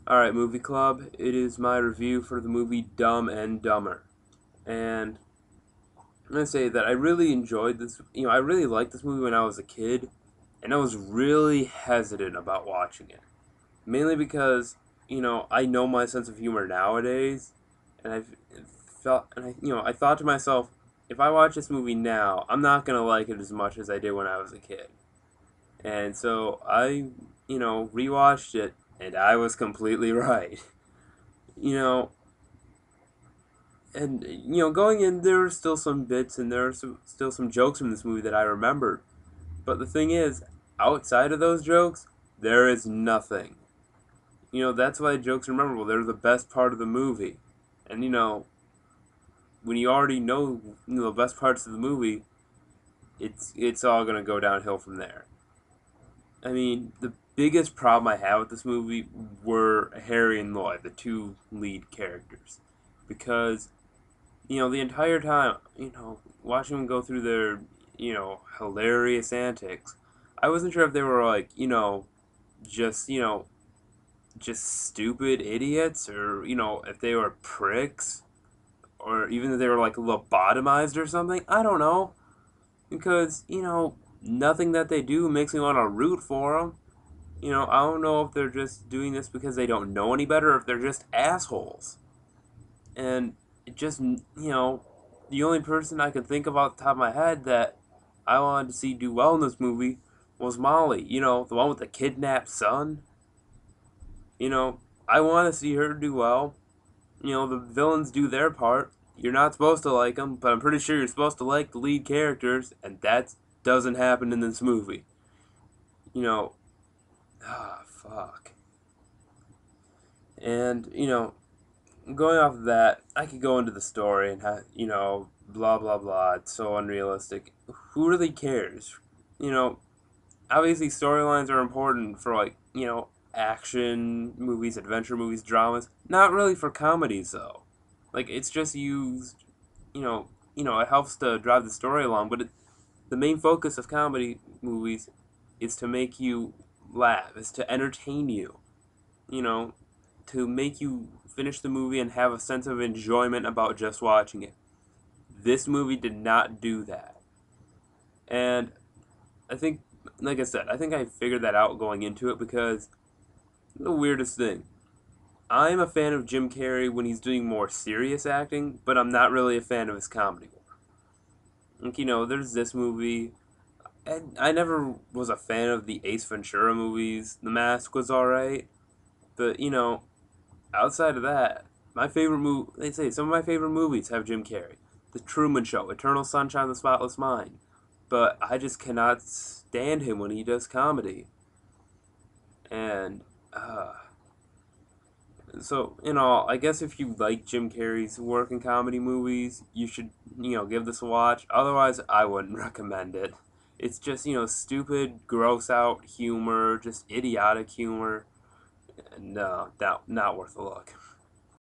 Alright, Movie Club, it is my review for the movie Dumb and Dumber. And I'm going to say that I really enjoyed this, I really liked this movie when I was a kid, and I was really hesitant about watching it. Mainly because, I know my sense of humor nowadays, and I thought to myself, if I watch this movie now, I'm not going to like it as much as I did when I was a kid. And so rewatched it, and I was completely right. You know, and going in, there were still some bits and there are still some jokes from this movie that I remembered. But the thing is, outside of those jokes, there is nothing. That's why jokes are memorable. They're the best part of the movie. And when you already know, the best parts of the movie, it's all gonna go downhill from there. I mean, the biggest problem I have with this movie were Harry and Lloyd, the two lead characters, because the entire time, watching them go through their, hilarious antics, I wasn't sure if they were like, just, just stupid idiots, or, if they were pricks, or even if they were like lobotomized or something. I don't know. Because, nothing that they do makes me want to root for them. I don't know if they're just doing this because they don't know any better, or if they're just assholes. And it just, the only person I could think of off the top of my head that I wanted to see do well in this movie was Molly. The one with the kidnapped son. I want to see her do well. The villains do their part. You're not supposed to like them, but I'm pretty sure you're supposed to like the lead characters, and that doesn't happen in this movie. You know, fuck. And, going off of that, I could go into the story and how, blah blah blah. It's so unrealistic. Who really cares? You know, Obviously storylines are important for action movies, adventure movies, dramas. Not really for comedies though. Like it's just used. It helps to drive the story along, but the main focus of comedy movies is to make you laugh, is to entertain you. You know, to make you finish the movie and have a sense of enjoyment about just watching it. This movie did not do that. And I think, like I said, I think I figured that out going into it because the weirdest thing. I'm a fan of Jim Carrey when he's doing more serious acting, but I'm not really a fan of his comedy work. Like, there's this movie. I never was a fan of the Ace Ventura movies. The Mask was alright. But, outside of that, my favorite movie, they say some of my favorite movies have Jim Carrey. The Truman Show, Eternal Sunshine of the Spotless Mind. But I just cannot stand him when he does comedy. And, so, I guess if you like Jim Carrey's work in comedy movies, you should, give this a watch. Otherwise, I wouldn't recommend it. It's just, stupid, gross out humor, just idiotic humor. No, not worth a look.